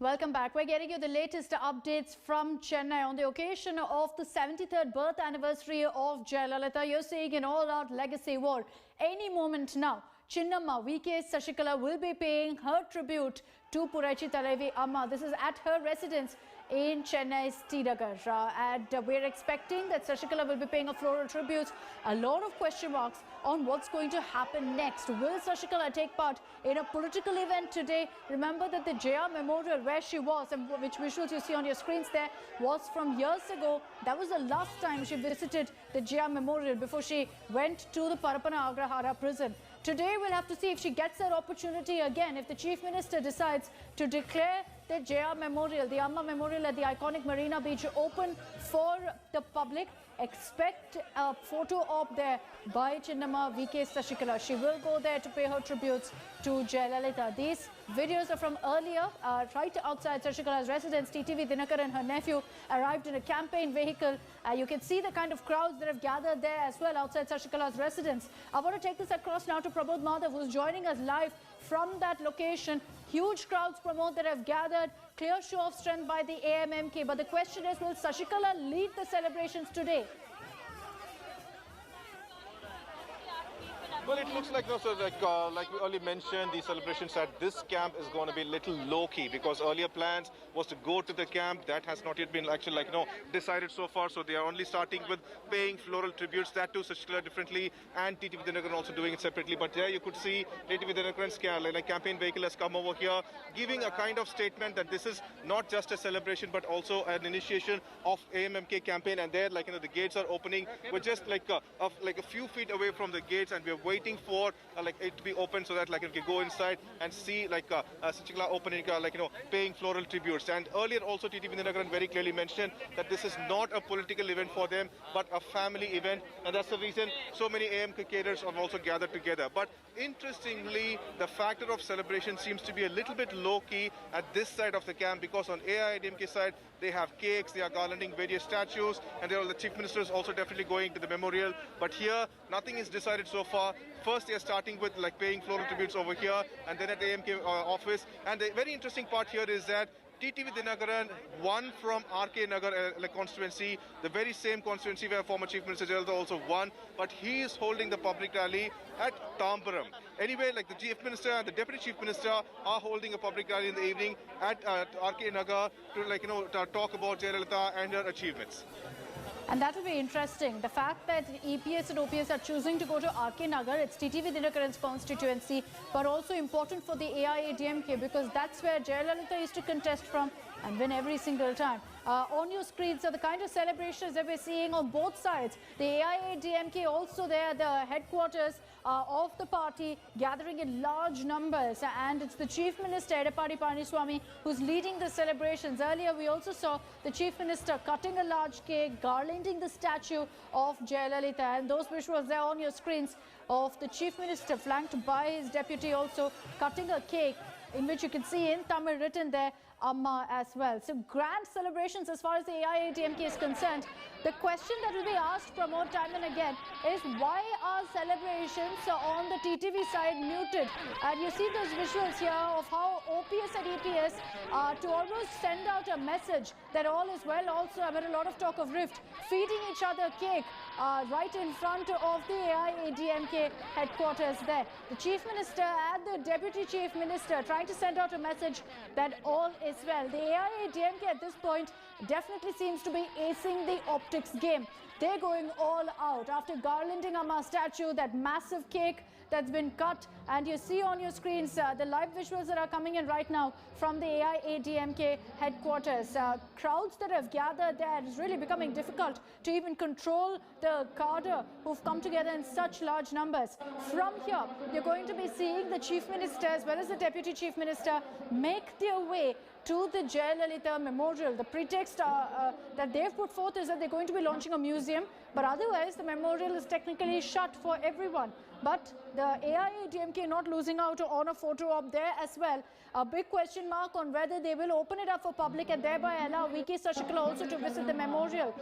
Welcome back. We're getting you the latest updates from Chennai on the occasion of the 73rd birth anniversary of Jayalalithaa. You're seeing an all-out legacy war. Any moment now, Chinnamma VK Sasikala will be paying her tribute to Puraichi Thalaivi Amma. This is at her residence in Chennai's T Nagar. And we're expecting that Sasikala will be paying a floral tribute. A lot of question marks on what's going to happen next. Will Sasikala take part in a political event today? Remember that the JR Memorial where she was, and which visuals you see on your screens there, was from years ago. That was the last time she visited the JR Memorial before she went to the Parapana Agrahara prison. Today we'll have to see if she gets that opportunity again, if the Chief Minister decides to declare the JR Memorial, the Amma Memorial at the iconic Marina Beach open for the public. Expect a photo op there by Chinnamma VK Sasikala. She will go there to pay her tributes to Jayalalithaa. These videos are from earlier, right outside Sasikala's residence. TTV Dinakar and her nephew arrived in a campaign vehicle. You can see the kind of crowds that have gathered there as well outside Sasikala's residence. I want to take this across now to Prabodh Madhav, who's joining us live from that location. Huge crowds, Pramod, that have gathered. Clear show of strength by the AIADMK. But the question is, will Sasikala lead the celebrations today? Well, it looks like, no, so like we earlier mentioned, the celebrations at this camp is going to be a little low-key because earlier plans was to go to the camp. That has not yet been actually decided so far. So they are only starting with paying floral tributes. That too, Sasikala differently, and TTV Dinakar also doing it separately. But there you could see TTV Dinakar's campaign vehicle has come over here, giving a kind of statement that this is not just a celebration but also an initiation of AIADMK campaign. And there, the gates are opening. We're just like a few feet away from the gates, and we're waiting for it to be open so that we can go inside and see Sasikala opening, paying floral tributes. And earlier also TTV Dinakaran very clearly mentioned that this is not a political event for them but a family event, and that's the reason so many AIADMK cadres have also gathered together. But interestingly, the factor of celebration seems to be a little bit low-key at this side of the camp, because on AIADMK side they have cakes, they are garlanding various statues, and the Chief Minister is also definitely going to the memorial. But here nothing is decided so far. First they are starting with paying floral tributes over here, and then at the AIADMK office. And the very interesting part here is that TTV Dinakaran won from RK Nagar constituency, the very same constituency where former Chief Minister Jayalalithaa also won, but he is holding the public rally at Tambaram. Anyway, the Chief Minister and the Deputy Chief Minister are holding a public rally in the evening at RK Nagar to talk about Jayalalithaa and her achievements. And that will be interesting. The fact that EPS and OPS are choosing to go to RK Nagar, it's TTV Dinakaran's constituency, but also important for the AIADMK because that's where Jayalalithaa used to contest from and win every single time. On your screens are the kind of celebrations that we're seeing on both sides. The AIADMK also there, the headquarters of the party, gathering in large numbers. And it's the Chief Minister, Edappadi K Palaniswami, who's leading the celebrations. Earlier, we also saw the Chief Minister cutting a large cake, garlanding the statue of Jayalalithaa. And those visuals there on your screens of the Chief Minister, flanked by his deputy, also cutting a cake, in which you can see in Tamil written there, Amma as well. So grand celebrations as far as the AIADMK is concerned. The question that will be asked from more time and again is, why are celebrations on the TTV side muted? And you see those visuals here of how OPS and EPS to almost send out a message that all is well. Also, I've had a lot of talk of rift, feeding each other cake right in front of the AIADMK headquarters there. The Chief Minister and the Deputy Chief Minister trying to send out a message that all is well. The AIADMK at this point definitely seems to be acing the optics game. They're going all out after garlanding Amma statue, that massive cake that's been cut. And you see on your screens the live visuals that are coming in right now from the AIADMK headquarters. Crowds that have gathered there, it's really becoming difficult to even control the cadre who've come together in such large numbers. From here, you're going to be seeing the Chief Minister as well as the Deputy Chief Minister make their way to the Jayalalithaa Memorial. The pretext that they've put forth is that they're going to be launching a museum But otherwise, the memorial is technically shut for everyone. But the AIADMK not losing out on a photo op there as well. A big question mark on whether they will open it up for public and thereby allow VK Sasikala also to visit the memorial.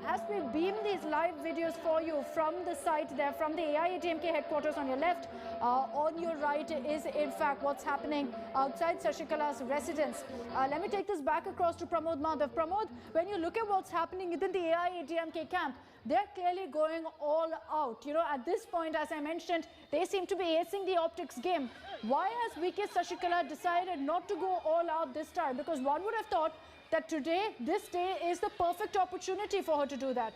As we beam these live videos for you from the site there, from the AIADMK headquarters on your left, on your right is in fact what's happening outside Sasikala's residence. Let me take this back across to Pramod Madhav. Pramod, when you look at what's happening within the AIADMK camp, they're clearly going all out. You know, at this point, as I mentioned, they seem to be acing the optics game. Why has VK Sasikala decided not to go all out this time? Because one would have thought that today, this day is the perfect opportunity for her to do that.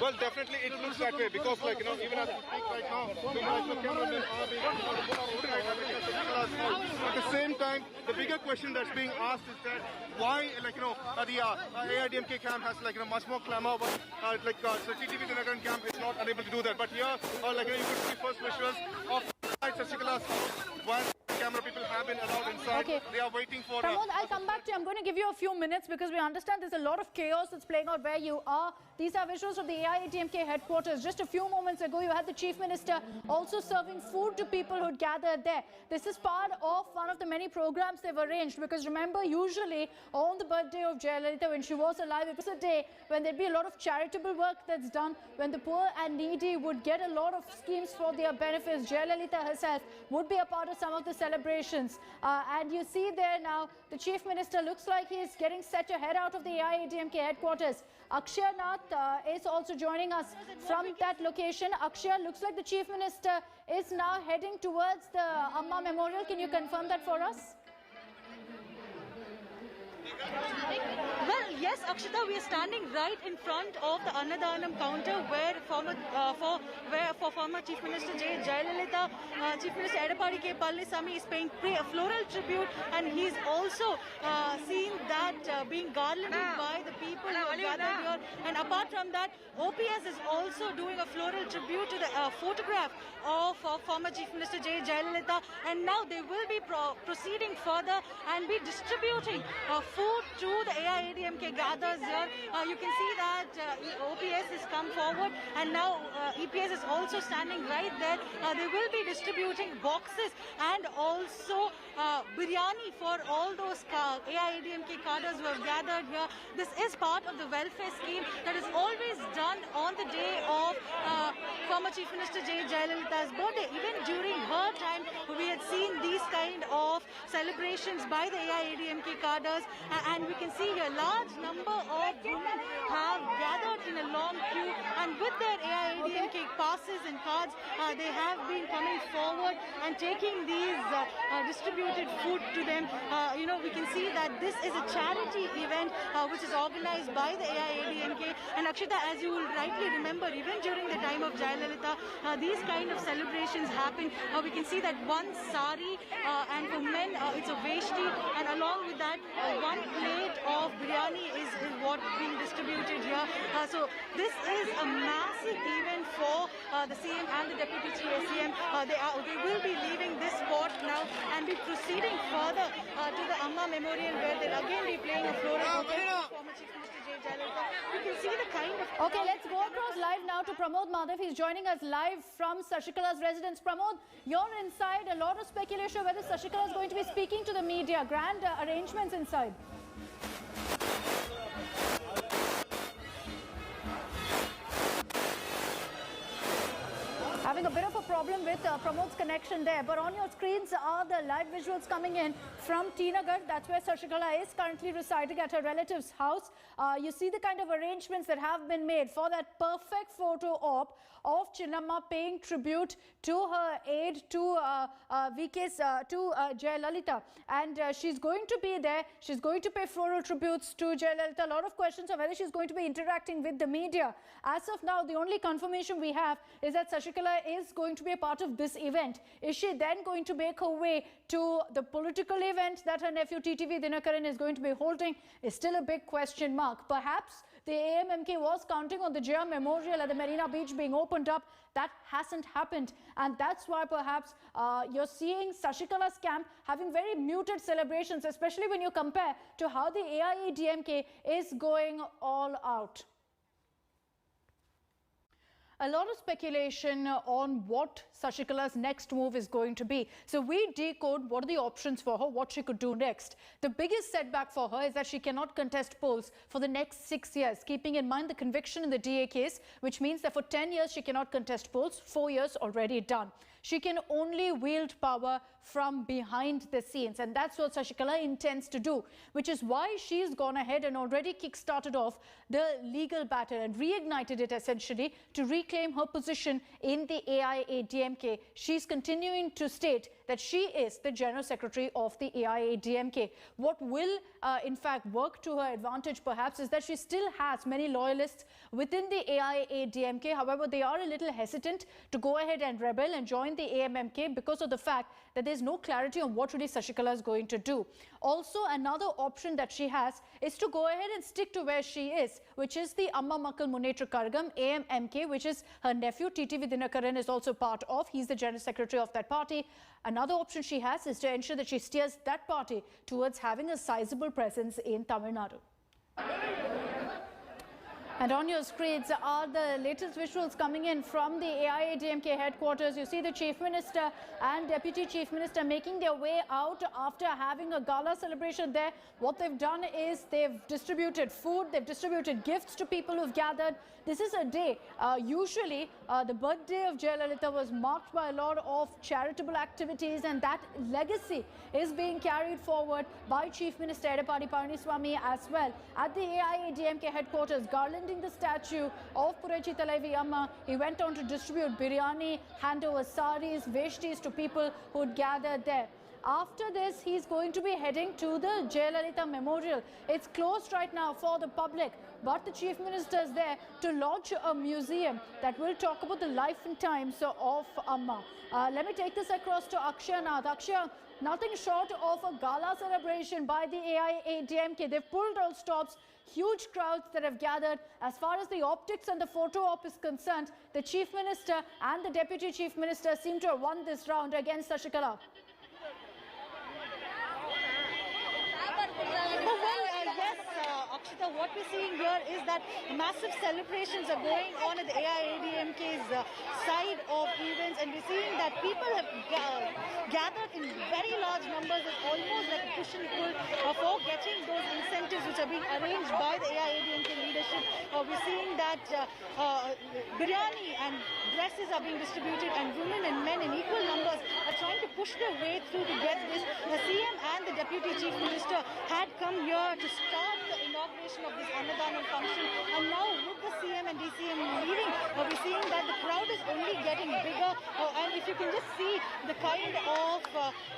Well, definitely it looks that way because, like, you know, even as we speak right now, the cameramen are being at the same time, the bigger question that's being asked is that why, like, you know, the AIADMK camp has, like, you know, much more clamor, but so TTV Dinakaran camp is not unable to do that. But here, like, you know, you could see first visuals of Sasikala's one. Camera people have been allowed inside. Okay. They are waiting for... Pramod, I'll come back to you. I'm going to give you a few minutes because we understand there's a lot of chaos that's playing out where you are. These are visuals of the AIADMK headquarters. Just a few moments ago, you had the Chief Minister also serving food to people who'd gathered there. This is part of one of the many programs they've arranged because remember, usually on the birthday of Jayalalithaa, when she was alive, it was a day when there'd be a lot of charitable work that's done, when the poor and needy would get a lot of schemes for their benefits. Jayalalithaa herself would be a part of some of the celebrations. And you see there now, the Chief Minister looks like he's getting set to head out of the AIADMK headquarters. Akshay Nath is also joining us from that location. Akshay, looks like the Chief Minister is now heading towards the Amma Memorial. Can you confirm that for us? Well, yes, Akshita, we are standing right in front of the Annadanam counter where for former Chief Minister J Jayalalithaa, Chief Minister Edappadi K Palaniswami is paying a floral tribute, and he's also seen that being garlanded by the people who are gathered here. And apart from that, OPS is also doing a floral tribute to the photograph of former Chief Minister J Jayalalithaa, and now they will be proceeding further and be distributing food to the AIADMK gathers here. You can see that OPS has come forward, and now EPS is also standing right there. They will be distributing boxes and also biryani for all those AIADMK cadres who have gathered here. This is part of the welfare scheme that is always done on the day of former Chief Minister J Jayalalitha's birthday. Even during her time, we had seen these kind of celebrations by the AIADMK cadres, and we can see here a large number of women have gathered in a long queue, and with their AIADMK passes and cards, they have been coming forward and taking these distributed food to them. You know, we can see that this is a charity event which is organized by the AIADMK. And Akshita, as you will rightly remember, even during the time of Jayalalithaa, these kind of celebrations happen. We can see that one sari, and for men it's a veshti, and along with that one plate of biryani is what being distributed here. So this is a massive event for the CM and the Deputy CM. They will be leaving this spot now and be proceeding further to the Amma Memorial, where they'll again be playing a floral bouquet for former Chief Minister J Jayalalithaa. You can see the kind of... Okay, let's go across live now to Pramod Madhav. He's joining us live from Sasikala's residence. Pramod, you're inside. A lot of speculation whether Sasikala is going to be speaking to the media. Grand arrangements inside. Having a bit of a problem with Pramod's connection there, but on your screens are the live visuals coming in from Tinagar. That's where Sasikala is currently residing at her relative's house. You see the kind of arrangements that have been made for that perfect photo op of Chinnamma paying tribute to her aide, to Jayalalithaa. And she's going to be there. She's going to pay floral tributes to Jayalalithaa. A lot of questions on whether she's going to be interacting with the media. As of now, the only confirmation we have is that Sasikala is going to be a part of this event. Is she then going to make her way to the political event that her nephew TTV Dinakaran is going to be holding? Is still a big question mark. Perhaps the AIADMK was counting on the JR Memorial at the Marina Beach being opened up. That hasn't happened, and that's why perhaps you're seeing Sasikala's camp having very muted celebrations, especially when you compare to how the AIADMK is going all out. A lot of speculation on what Sasikala's next move is going to be. So we decode what are the options for her, what she could do next. The biggest setback for her is that she cannot contest polls for the next 6 years, keeping in mind the conviction in the DA case, which means that for 10 years she cannot contest polls, 4 years already done. She can only wield power from behind the scenes, and that's what Sasikala intends to do, which is why she's gone ahead and already kick-started off the legal battle and reignited it essentially to reclaim her position in the AIADMK. She's continuing to state that she is the General Secretary of the AIADMK. What will in fact work to her advantage perhaps is that she still has many loyalists within the AIADMK. However, they are a little hesitant to go ahead and rebel and join the AIADMK because of the fact that there's no clarity on what really Sasikala is going to do. Also, another option that she has is to go ahead and stick to where she is, which is the Amma Munnetra Kazhagam, AIADMK, which is her nephew, TTV Dinakaran, is also part of. He's the General Secretary of that party. Another option she has is to ensure that she steers that party towards having a sizable presence in Tamil Nadu. And on your screens are the latest visuals coming in from the AIADMK headquarters. You see the Chief Minister and Deputy Chief Minister making their way out after having a gala celebration there. What they've done is they've distributed food, they've distributed gifts to people who've gathered. This is a day, usually the birthday of Jayalalithaa was marked by a lot of charitable activities, and that legacy is being carried forward by Chief Minister Edappadi K Palaniswami as well. At the AIADMK headquarters, garlanding the statue of Purachi Thalaivi Amma, he went on to distribute biryani, hand over saris, veshtis to people who'd gathered there. After this, he's going to be heading to the Jayalalithaa Memorial. It's closed right now for the public, but the Chief Minister is there to launch a museum that will talk about the life and times of Amma. Let me take this across to Akshay now. Akshay, nothing short of a gala celebration by the AIADMK. They've pulled all stops, huge crowds that have gathered. As far as the optics and the photo op is concerned, the Chief Minister and the Deputy Chief Minister seem to have won this round against Sasikala. Akshita, what we're seeing here is that massive celebrations are going on at the AIADMK's side of events, and we're seeing that people have gathered in very large numbers. It's almost like a push and pull for getting those incentives which are being arranged by the AIADMK leadership. We're seeing that biryani and dresses are being distributed, and women and men in equal numbers are trying to push their way through to get this. The CM and the Deputy Chief Minister had come here to start the inauguration of this Annadhanam function, and now with the CM and DCM leaving, we're seeing that the crowd is only getting bigger, and if you can just see the kind of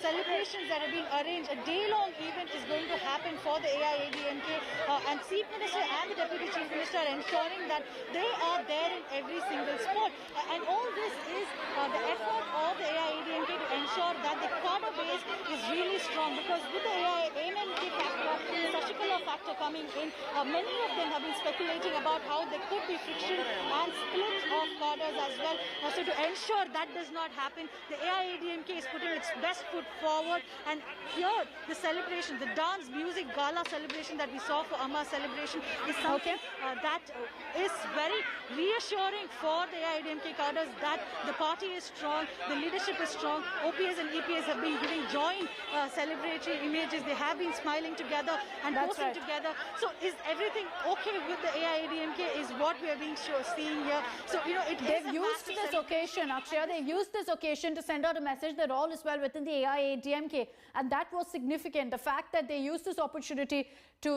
celebrations that are being arranged, a day-long event is going to happen for the AIADMK, and Chief Minister and the Deputy Chief Minister are ensuring that they are there in every single spot, and all this is the effort of the AIADMK to ensure that the cadre base is really strong, because with the AIADMK factor, the Sasikala factor coming in, many of them have been speculating about how there could be friction and split of cadres as well. So to ensure that does not happen, the AIADMK is putting its best foot forward, and here the celebration, the dance, music, gala celebration that we saw for Amma celebration is something that is very reassuring for the AIADMK cadres that the party is strong, the leadership is strong. OPS and EPS have been giving joint celebratory images. They have been smiling together and posting together. So is everything okay with the AIADMK is what we are being seeing here. So, you know, they've used this occasion, Akshay, they've used this occasion to send out a message that all is well within the AIADMK, and that was significant. The fact that they used this opportunity to